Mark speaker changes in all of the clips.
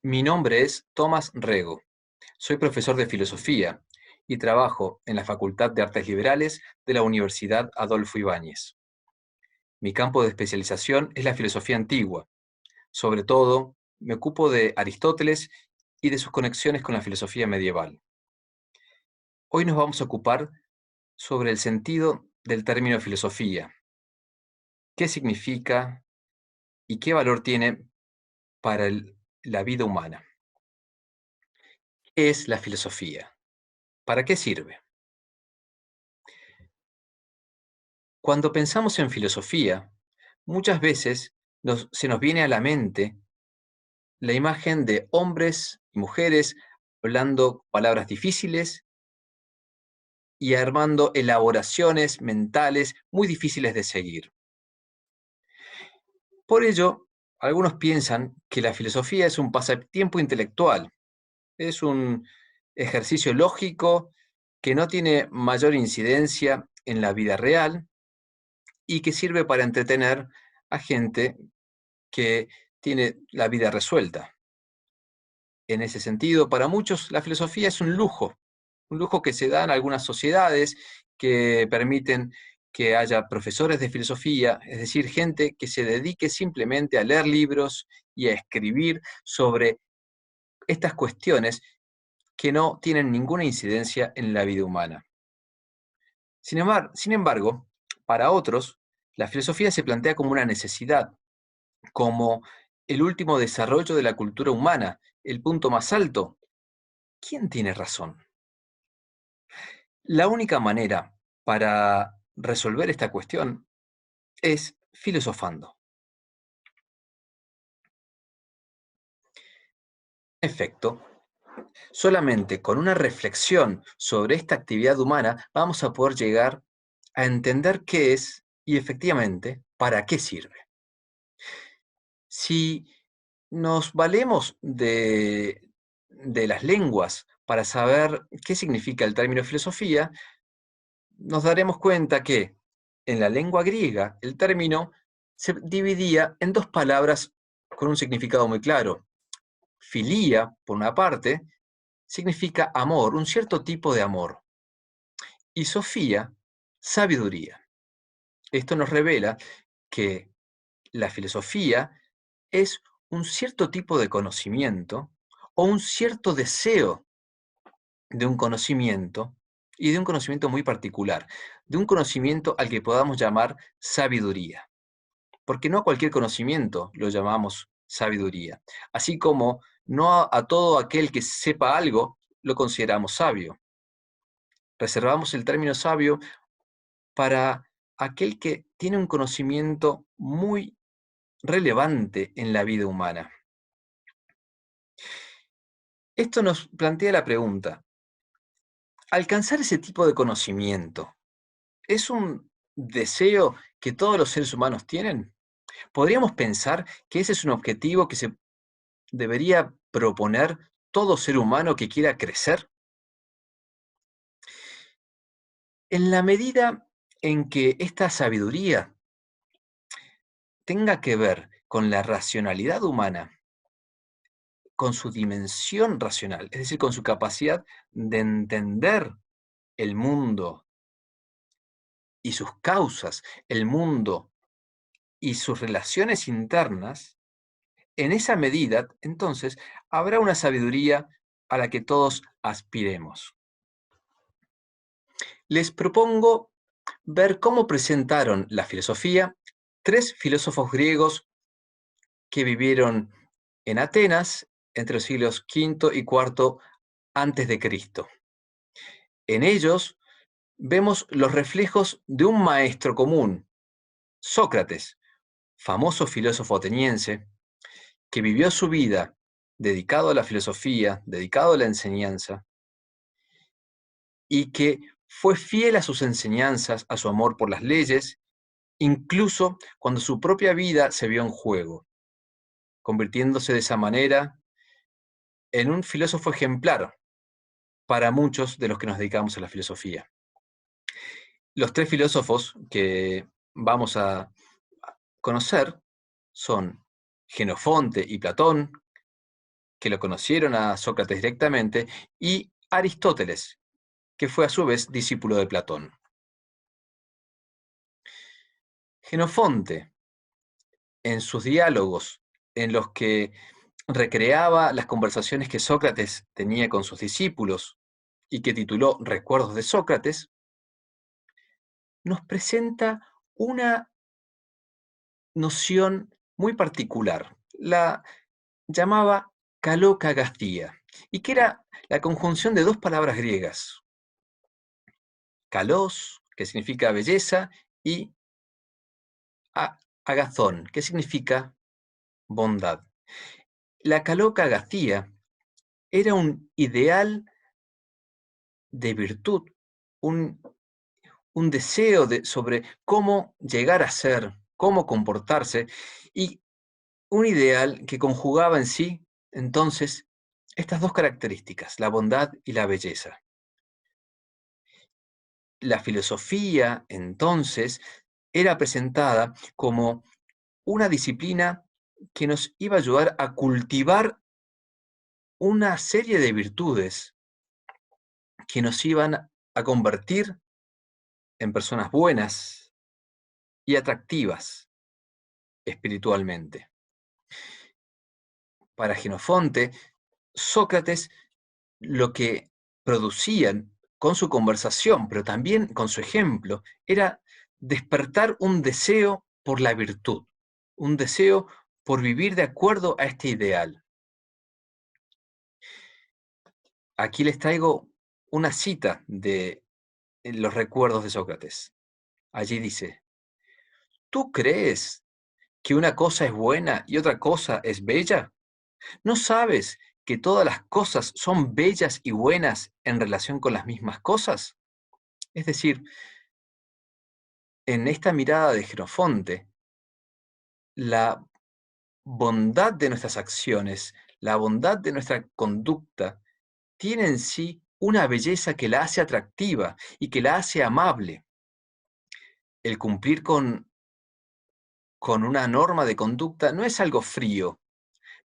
Speaker 1: Mi nombre es Tomás Rego. Soy profesor de filosofía y trabajo en la Facultad de Artes Liberales de la Universidad Adolfo Ibáñez. Mi campo de especialización es la filosofía antigua. Sobre todo, me ocupo de Aristóteles y de sus conexiones con la filosofía medieval. Hoy nos vamos a ocupar sobre el sentido del término filosofía. ¿Qué significa y qué valor tiene para la vida humana? ¿Qué es la filosofía? ¿Para qué sirve? Cuando pensamos en filosofía, muchas veces se nos viene a la mente la imagen de hombres y mujeres hablando palabras difíciles y armando elaboraciones mentales muy difíciles de seguir. Por ello, algunos piensan que la filosofía es un pasatiempo intelectual, es un ejercicio lógico que no tiene mayor incidencia en la vida real y que sirve para entretener a gente que tiene la vida resuelta. En ese sentido, para muchos la filosofía es un lujo que se da en algunas sociedades que permiten que haya profesores de filosofía, es decir, gente que se dedique simplemente a leer libros y a escribir sobre estas cuestiones que no tienen ninguna incidencia en la vida humana. Sin embargo, para otros, la filosofía se plantea como una necesidad, como el último desarrollo de la cultura humana, el punto más alto. ¿Quién tiene razón? La única manera para resolver esta cuestión es filosofando. En efecto, solamente con una reflexión sobre esta actividad humana vamos a poder llegar a entender qué es y efectivamente para qué sirve. Si nos valemos de las lenguas para saber qué significa el término filosofía, nos daremos cuenta que en la lengua griega el término se dividía en dos palabras con un significado muy claro. Filía, por una parte, significa amor, un cierto tipo de amor, y sofía, sabiduría. Esto nos revela que la filosofía es un cierto tipo de conocimiento o un cierto deseo de un conocimiento y de un conocimiento muy particular, de un conocimiento al que podamos llamar sabiduría, porque no a cualquier conocimiento lo llamamos sabiduría, así como no a todo aquel que sepa algo lo consideramos sabio. Reservamos el término sabio para aquel que tiene un conocimiento muy relevante en la vida humana. Esto nos plantea la pregunta: ¿alcanzar ese tipo de conocimiento es un deseo que todos los seres humanos tienen? ¿Podríamos pensar que ese es un objetivo que se debería proponer todo ser humano que quiera crecer? En la medida en que esta sabiduría tenga que ver con la racionalidad humana, con su dimensión racional, es decir, con su capacidad de entender el mundo y sus causas, el mundo y sus relaciones internas, en esa medida, entonces, habrá una sabiduría a la que todos aspiremos. Les propongo ver cómo presentaron la filosofía tres filósofos griegos que vivieron en Atenas entre los siglos V y IV antes de Cristo. En ellos vemos los reflejos de un maestro común, Sócrates, famoso filósofo ateniense, que vivió su vida dedicado a la filosofía, dedicado a la enseñanza, y que fue fiel a sus enseñanzas, a su amor por las leyes, incluso cuando su propia vida se vio en juego, convirtiéndose de esa manera en un filósofo ejemplar para muchos de los que nos dedicamos a la filosofía. Los tres filósofos que vamos a conocer son Genofonte y Platón, que lo conocieron a Sócrates directamente, y Aristóteles, que fue a su vez discípulo de Platón. Jenofonte, en sus diálogos, en los que recreaba las conversaciones que Sócrates tenía con sus discípulos y que tituló Recuerdos de Sócrates, nos presenta una noción muy particular. La llamaba calocagastía, y que era la conjunción de dos palabras griegas, kalos, que significa belleza, y agazón, que significa bondad. La calocagastía era un ideal de virtud, un, un deseo sobre cómo llegar a ser, cómo comportarse, y un ideal que conjugaba en sí, entonces, estas dos características, la bondad y la belleza. La filosofía, entonces, era presentada como una disciplina que nos iba a ayudar a cultivar una serie de virtudes que nos iban a convertir en personas buenas y atractivas espiritualmente. Para Jenofonte, Sócrates lo que producían con su conversación, pero también con su ejemplo, era despertar un deseo por la virtud, un deseo por vivir de acuerdo a este ideal. Aquí les traigo una cita de los recuerdos de Sócrates. Allí dice: ¿tú crees que una cosa es buena y otra cosa es bella? ¿No sabes que todas las cosas son bellas y buenas en relación con las mismas cosas? Es decir, en esta mirada de Jenofonte, la bondad de nuestras acciones, la bondad de nuestra conducta, tiene en sí una belleza que la hace atractiva y que la hace amable. El cumplir con una norma de conducta no es algo frío,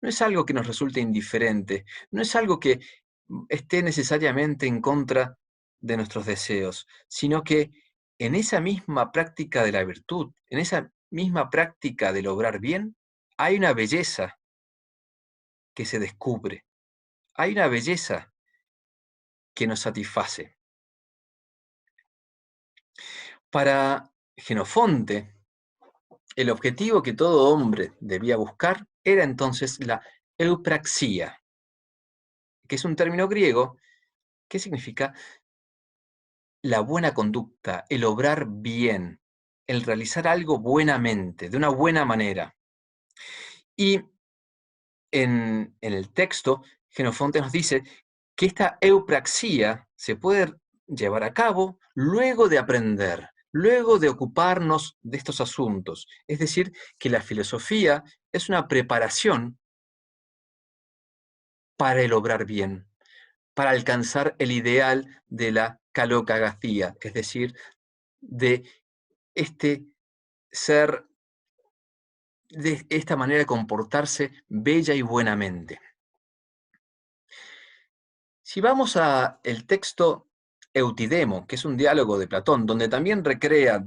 Speaker 1: no es algo que nos resulte indiferente, no es algo que esté necesariamente en contra de nuestros deseos, sino que en esa misma práctica de la virtud, en esa misma práctica del obrar bien, hay una belleza que se descubre, hay una belleza que nos satisface. Para Jenofonte, el objetivo que todo hombre debía buscar era entonces la eupraxia, que es un término griego que significa la buena conducta, el obrar bien, el realizar algo buenamente, de una buena manera. Y en el texto, Jenofonte nos dice que esta eupraxia se puede llevar a cabo luego de aprender, luego de ocuparnos de estos asuntos. Es decir, que la filosofía es una preparación para el obrar bien, para alcanzar el ideal de la calocagastía, es decir, de este ser, de esta manera de comportarse bella y buenamente. Si vamos a el texto Eutidemo, que es un diálogo de Platón, donde también recrea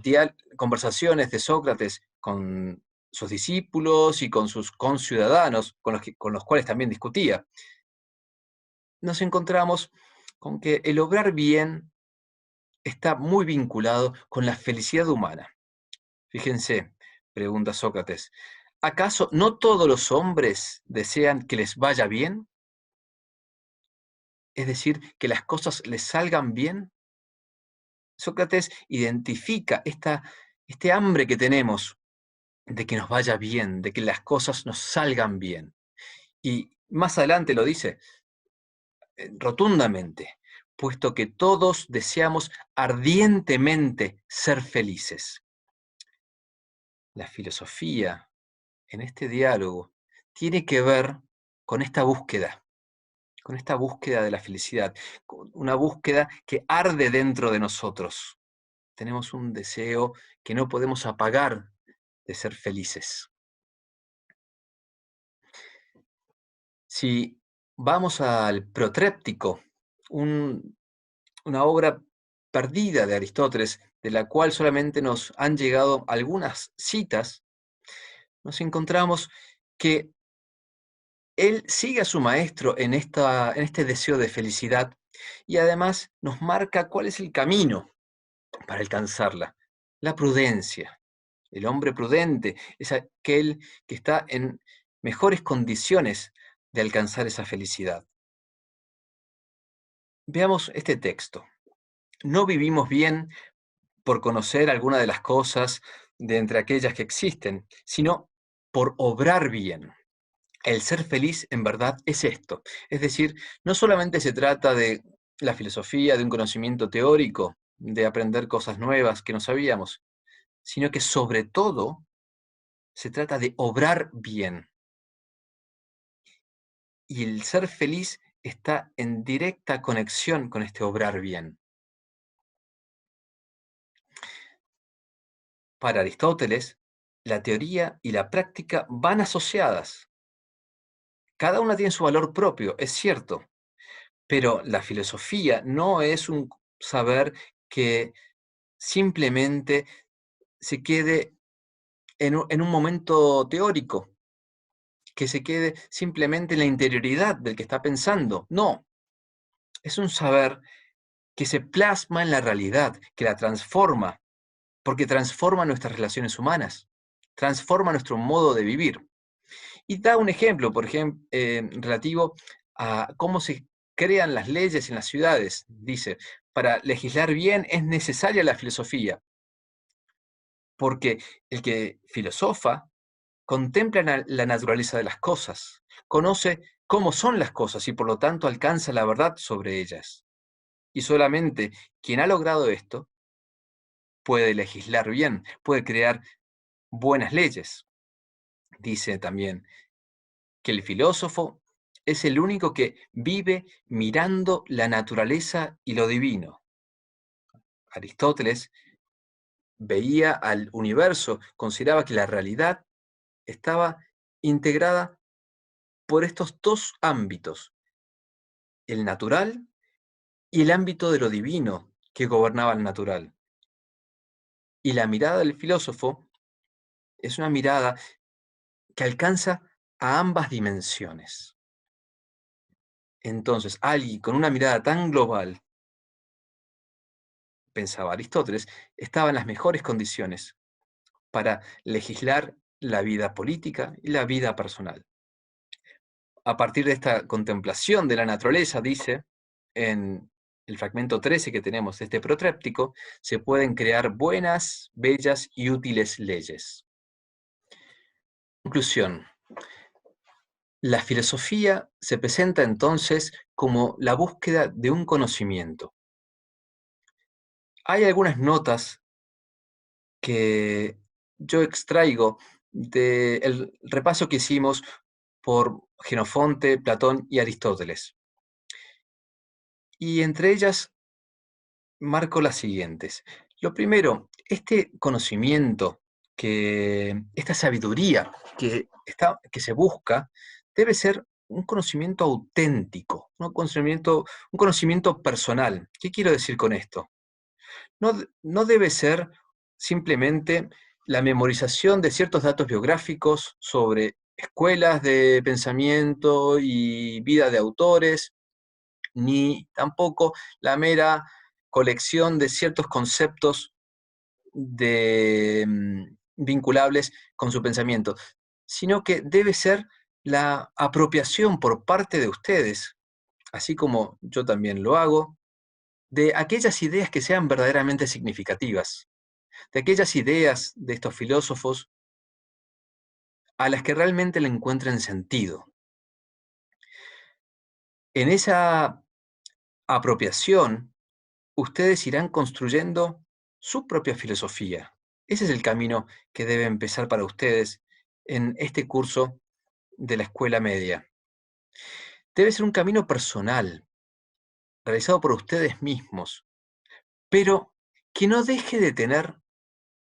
Speaker 1: conversaciones de Sócrates con sus discípulos y con sus conciudadanos, con los cuales también discutía, nos encontramos con que el obrar bien está muy vinculado con la felicidad humana. Fíjense, pregunta Sócrates, ¿acaso no todos los hombres desean que les vaya bien? Es decir, que las cosas les salgan bien. Sócrates identifica este hambre que tenemos de que nos vaya bien, de que las cosas nos salgan bien. Y más adelante lo dice rotundamente, puesto que todos deseamos ardientemente ser felices. La filosofía en este diálogo tiene que ver con con esta búsqueda de la felicidad, con una búsqueda que arde dentro de nosotros. Tenemos un deseo que no podemos apagar de ser felices. Si Vamos al Protréptico, un una obra perdida de Aristóteles, de la cual solamente nos han llegado algunas citas. Nos encontramos que él sigue a su maestro en este deseo de felicidad y además nos marca cuál es el camino para alcanzarla. La prudencia. El hombre prudente es aquel que está en mejores condiciones de alcanzar esa felicidad. Veamos este texto. No vivimos bien por conocer alguna de las cosas de entre aquellas que existen, sino por obrar bien. El ser feliz en verdad es esto. Es decir, no solamente se trata de la filosofía, de un conocimiento teórico, de aprender cosas nuevas que no sabíamos, sino que sobre todo se trata de obrar bien. Y el ser feliz está en directa conexión con este obrar bien. Para Aristóteles, la teoría y la práctica van asociadas. Cada una tiene su valor propio, es cierto, pero la filosofía no es un saber que simplemente se quede en un momento teórico, que se quede simplemente en la interioridad del que está pensando. No, es un saber que se plasma en la realidad, que la transforma, porque transforma nuestras relaciones humanas, transforma nuestro modo de vivir. Y da un ejemplo, por ejemplo, relativo a cómo se crean las leyes en las ciudades. Dice, para legislar bien es necesaria la filosofía, porque el que filosofa contempla la naturaleza de las cosas, conoce cómo son las cosas y por lo tanto alcanza la verdad sobre ellas. Y solamente quien ha logrado esto puede legislar bien, puede crear buenas leyes. Dice también, que el filósofo es el único que vive mirando la naturaleza y lo divino. Aristóteles veía al universo, consideraba que la realidad estaba integrada por estos dos ámbitos, el natural y el ámbito de lo divino que gobernaba el natural. Y la mirada del filósofo es una mirada que alcanza a ambas dimensiones. Entonces, alguien con una mirada tan global, pensaba Aristóteles, estaba en las mejores condiciones para legislar la vida política y la vida personal. A partir de esta contemplación de la naturaleza, dice, en el fragmento 13 que tenemos de este protréptico, se pueden crear buenas, bellas y útiles leyes. Conclusión. La filosofía se presenta entonces como la búsqueda de un conocimiento. Hay algunas notas que yo extraigo del repaso que hicimos por Jenofonte, Platón y Aristóteles. Y entre ellas marco las siguientes. Lo primero, este conocimiento, esta sabiduría que se busca, debe ser un conocimiento auténtico, un conocimiento personal. ¿Qué quiero decir con esto? No debe ser simplemente la memorización de ciertos datos biográficos sobre escuelas de pensamiento y vida de autores, ni tampoco la mera colección de ciertos conceptos vinculables con su pensamiento, sino que debe ser la apropiación por parte de ustedes, así como yo también lo hago, de aquellas ideas que sean verdaderamente significativas, de aquellas ideas de estos filósofos a las que realmente le encuentren sentido. En esa apropiación, ustedes irán construyendo su propia filosofía. Ese es el camino que debe empezar para ustedes en este curso de la escuela media. Debe ser un camino personal, realizado por ustedes mismos, pero que no deje de tener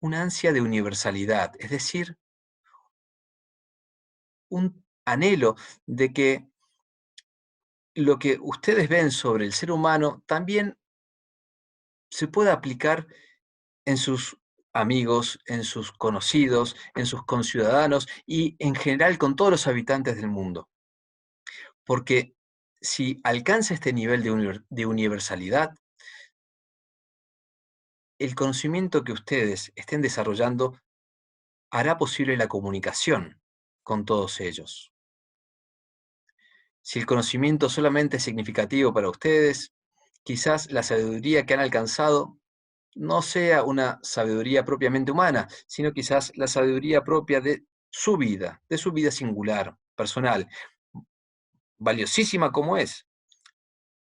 Speaker 1: una ansia de universalidad, es decir, un anhelo de que lo que ustedes ven sobre el ser humano también se puede aplicar en sus amigos, en sus conocidos, en sus conciudadanos y en general con todos los habitantes del mundo. Porque si alcanza este nivel de universalidad, el conocimiento que ustedes estén desarrollando hará posible la comunicación con todos ellos. Si el conocimiento solamente es significativo para ustedes, quizás la sabiduría que han alcanzado no sea una sabiduría propiamente humana, sino quizás la sabiduría propia de su vida singular, personal, valiosísima como es,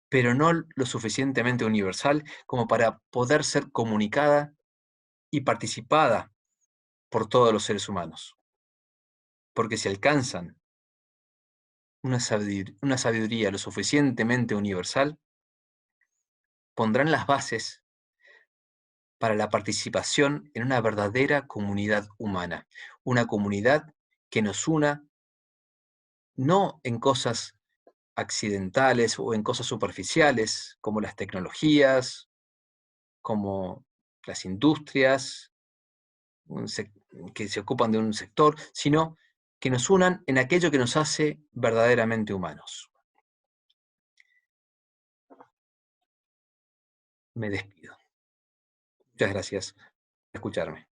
Speaker 1: pero no lo suficientemente universal como para poder ser comunicada y participada por todos los seres humanos. Porque si alcanzan una sabiduría lo suficientemente universal, pondrán las bases para la participación en una verdadera comunidad humana, una comunidad que nos una no en cosas accidentales o en cosas superficiales, como las tecnologías, como las industrias un sec- que se ocupan de un sector, sino que nos unan en aquello que nos hace verdaderamente humanos. Me despido. Muchas gracias por escucharme.